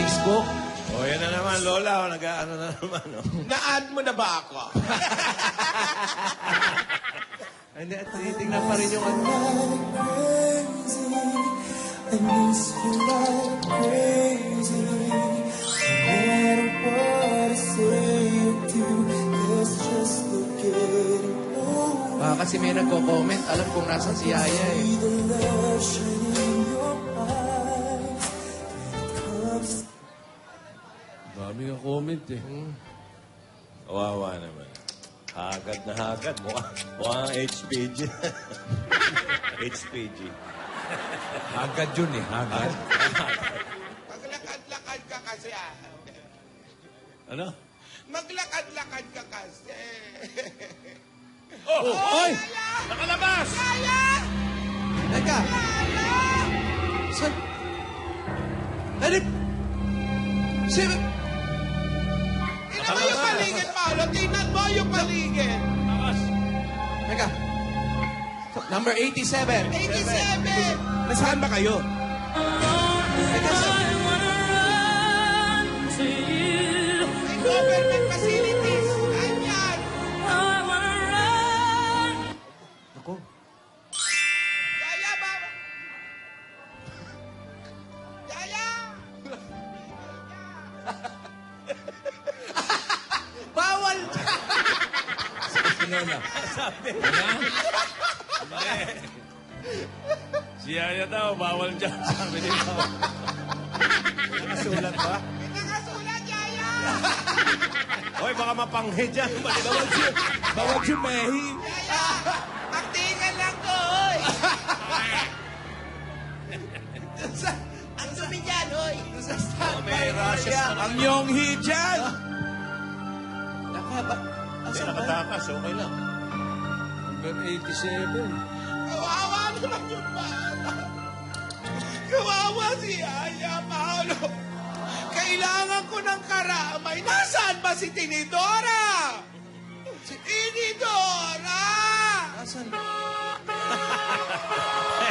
Facebook. O, yan na naman, Lola. O, nag-ano na naman, o. Na-add mo na ba ako? Hindi, at tinitingnan pa rin yung ano. I miss you like crazy. No matter what I say or do, there's just no getting over. Kasi may nagko-comment. Alam kong nasan si Yaya eh. See the love shining in your eyes. Dami nga comment eh. Kawawa naman. Hagad na hagad. Mukhang HPG. HPG. Agad yun eh, agad. Maglakad-lakad ka kasi. Ano? Maglakad-lakad ka kasi. Oy! Nakalabas! Teka! Saan? Ano? Sino? Tingnan mo yung paligid, Paolo. Tingnan mo yung paligid. Teka. Number 87. 87! Nasaan ba kayo? Teka, May government facilities. Ganyan. Ako. Yaya, baba. Yaya! Bawal! Lola. Sabi. Si Yaya daw, bawal dyan. Sabi nito. Nakasulat ba? May nakasulat, Yaya! Hoy, baka mapanghe dyan. Bawal si Mehi. Yaya! Aktingan lang to, oy! Ang dumi dyan, oy! May rashes na. Ang Yonghi dyan. Nakaba... Hindi, nakatakas. Okay lang. Number 87. Kawawa naman yung bata. Kawawa si Yaya, Paolo. Kailangan ko ng karamay. Nasaan ba si Tinidora? Si Tinidora! Nasaan?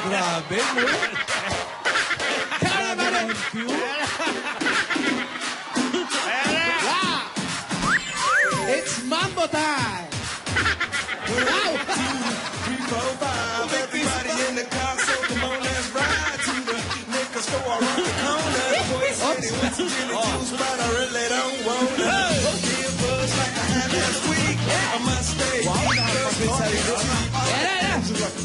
Grabe, no? Thank you. It's Mambo time! Wow! Everybody in the car, so come on, let's ride to the liquor store around the corner. The boys said they want some chili juice, but I really don't want it. Give us like I had last week. I must stay.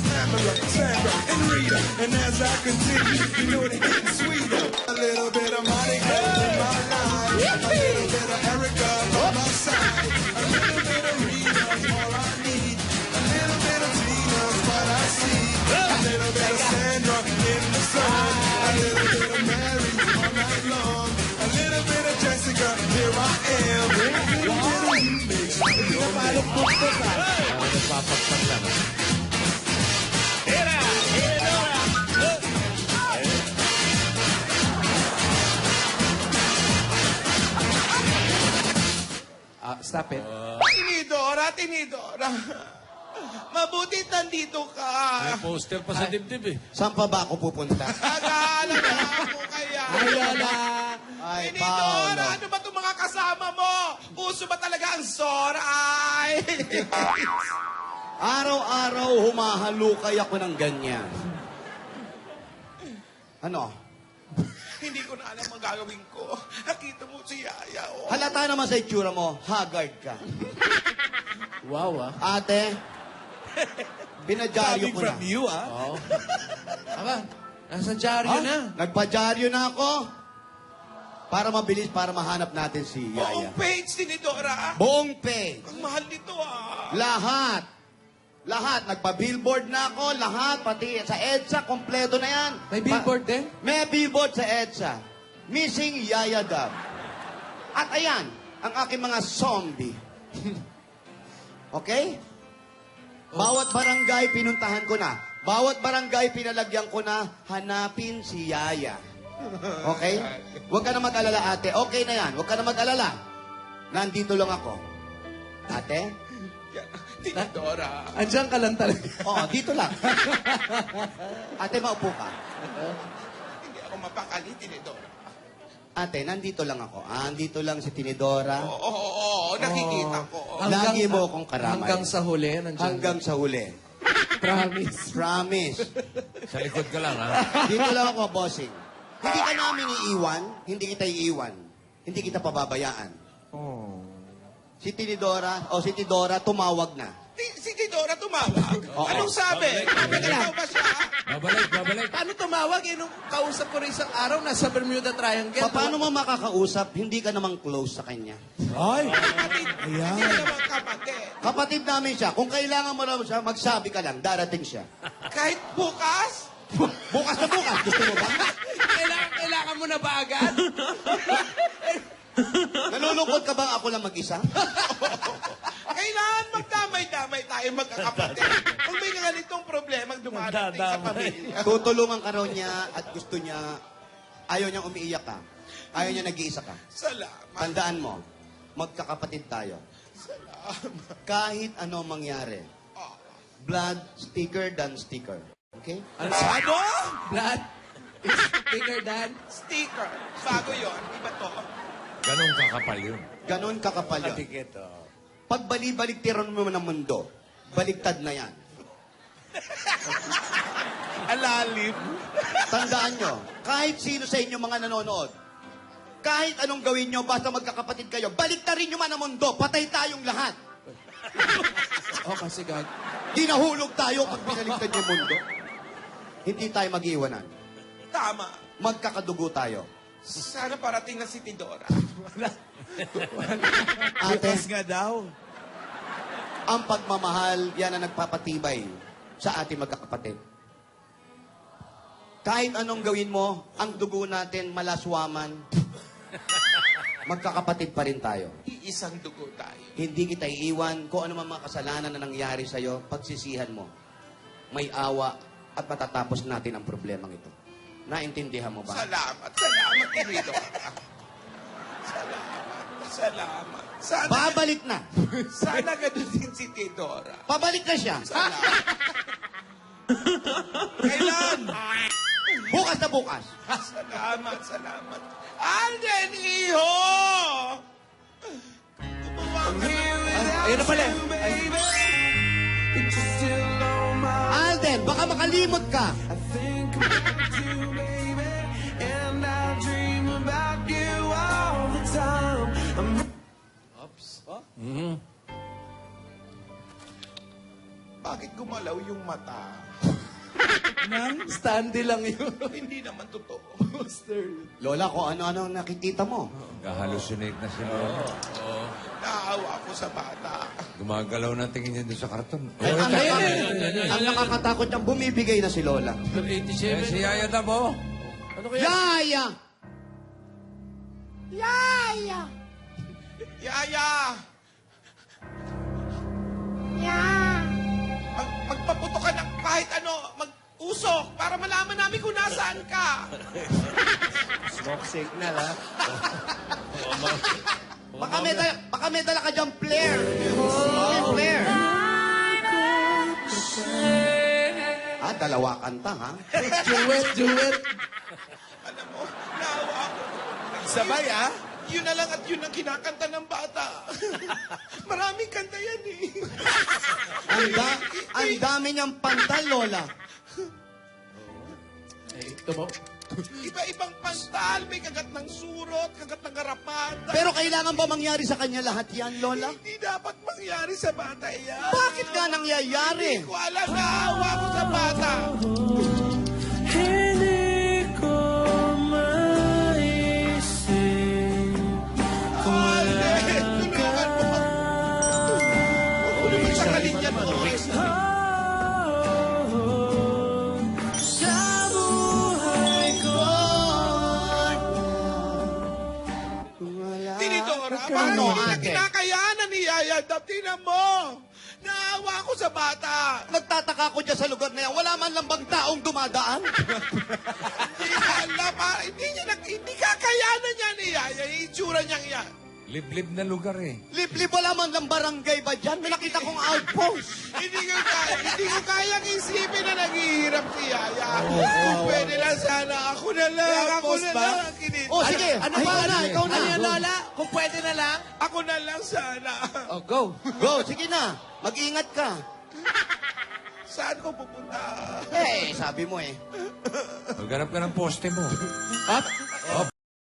Pamela, Sandra, and Rita. And as I continue, you know they getting sweeter. A little bit of Monica in my life. A little bit of Erica on my side. A little bit of Rita's all I need. A little bit of Tina's what I see. A little bit of Sandra in the sun. A little bit of Mary all night long. A little bit of Jessica, here I am. A little bit of you makes me your man. Nagpapagpag lang. Stop it. Tinidora, Tinidora. Mabuti nandito ka. May poster pa sa dibdib eh. Saan pa ba ako pupunta? Nag-aalala ako kaya. Ay, Lola! Ay, Tinidora, Paolo. ano ba itong mga kasama mo? Uso ba talaga ang soray? Araw-araw humahalukay ako ng ganyan. Ano? Hindi ko na alam ang gagawin ko. Nakita mo si Yaya, oh. Halata naman sa itsura mo, haggard ka. Wow, Ate, binadyaryo ko na. you, ah. Oo. Aba, nasa dyaryo na. Nagpadyaryo na ako. Para mabilis, para mahanap natin si Yaya. Buong page, Tinidora. Buong page. Ang mahal nito, ah. Lahat. Lahat. Nagpa-billboard na ako. Lahat. Pati sa EDSA, kompleto na yan. May billboard din? May billboard sa EDSA. Missing Yaya Dab. At ayan, ang aking mga zombie. Okay? Bawat barangay, pinuntahan ko na. Bawat barangay, pinalagyan ko na, hanapin si Yaya. Okay? Huwag ka na mag-alala, ate. Okay na yan. Huwag ka na mag-alala. Nandito lang ako. Ate? Tinidora. Andiyan ka lang talaga. Oo, dito lang. Ate, maupo ka. Hindi ako mapakali, Tinidora. Ate, nandito lang ako. Andito lang si Tinidora. Oo, nakikita ko. Lagi mo akong karamay. Hanggang sa huli, nandiyan. Hanggang sa huli. Promise. Promise. Sa likod ka lang, ha? Dito lang ako, bossing. Hindi ka namin iiwan, hindi kita iiwan. Hindi kita pababayaan. Si Tinidora, o si Tidora, tumawag na. Si Tidora tumawag. Oo. Anong sabi? Nagkataw ba siya? Babalik. Paano tumawag? Eh, nung kausap ko rin isang araw, nasa Bermuda Triangle. Paano mo makakausap, hindi ka namang close sa kanya? Kapatid. Hindi ka naman kapatid. Kapatid namin siya. Kung kailangan mo naman siya, magsabi ka lang, darating siya. Kahit bukas, Bukas na bukas, gusto mo ba? kailangan mo na ba agad? Nalulungkot ka bang ako lang mag-isa? kailangan magdamay-damay tayo magkakapatid. Kung may ganitong problema dumadating sa pamilya. Tutulungan ka raw niya at gusto niya, ayaw niyang umiiyak ka. Ayaw niya nag-iisa ka. Salamat. Tandaan mo, magkakapatid tayo. Kahit ano mangyari, blood sticker than sticker. Okay? Ano? Blood is bigger than... Sticker. Bago yon, iba to. Ganun kakapal yun. Ganon kakapal yun. Pag bali-baliktiran mo ng mundo, baliktad na yan. Alalim. Tandaan nyo, kahit sino sa inyo mga nanonood, kahit anong gawin nyo, basta magkakapatid kayo, baliktarin nyo man ang mundo, patay tayong lahat. Oh, kasi gag... Di nahulog tayo pag binaliktad yung mundo. Hindi tayo mag-iwanan. Tama. Magkakadugo tayo. Sana parating na si Tidora. Ate, nga daw. ang pagmamahal, yan ang nagpapatibay sa ating magkakapatid. Kahit anong gawin mo, ang dugo natin malaswaman, magkakapatid pa rin tayo. Iisang dugo tayo. Hindi kita iiwan kung ano man mga kasalanan na nangyari sa'yo, pagsisihan mo. May awa at matatapos natin ang problemang ito. Naintindihan mo ba? Salamat. Salamat, Tidora. Salamat. Sana, Babalik na. sana ganun din si Tidora. Pabalik na siya. Kailan? Bukas na bukas. Salamat. Alden, iho! Ayun na pala. Alden, baka makalimot ka. Bakit gumalaw yung mata? Standy lang yun. Hindi naman totoo. Lola, kung ano-ano ang nakikita mo. Gahalusinate na si Lola. Naawa ako sa bata. Gumagalaw na tingin niya doon sa karton. Ang nakakatakot niyang bumibigay na si Lola. Eh, si Yaya Dabo. Ano kaya? Yaya! Yaya! Magpaputo ka ng kahit ano, mag-usok para malaman namin kung nasaan ka. Smoke signal, ha? Baka may dala ka dyan, Flair. May Flair. Dalawa kanta, ha? Duet. Alam mo, naawa ako. Sabay, ha? Yun na lang at yun ang kinakanta ng bata. Maraming kanta yan eh. Ang dami niyang pantal, Lola. Eh, ito mo. Iba-ibang pantal, may kagat ng surot, kagat ng garapata. Pero kailangan ba mangyari sa kanya lahat yan, Lola? Hindi dapat mangyari sa bata yan. Bakit nga nangyayari? Hindi ko alam, naawa ko sa bata. Alden, tulungan mo. Tulungan sa kalinyan mo. Tinidora, parang Ano, hindi na ate? kinakayanan ni Yaya Dab. Tingnan mo. Naawa ko sa bata. Nagtataka ko dyan sa lugar na yan. Wala man lang bang taong dumadaan? Hindi na alam. Hindi kakayanan niya ni Yaya. Yung itsura niyang yan. Liblib na lugar eh. Liblib, wala man lang barangay ba dyan? May nakita kong outpost. Hindi ko kayang isipin na naghihirap si Yaya. Kung pwede lang sana ako na lang. Ako na lang ang Oh, sige. Ano Ikaw ba? na, ikaw na. Ano yan, Lola? Kung pwede na lang. Ako na lang sana. Oh, go. Go, sige na. Mag-ingat ka. Saan ko pupunta? Eh, sabi mo eh. Maghanap ka ng poste mo. Up.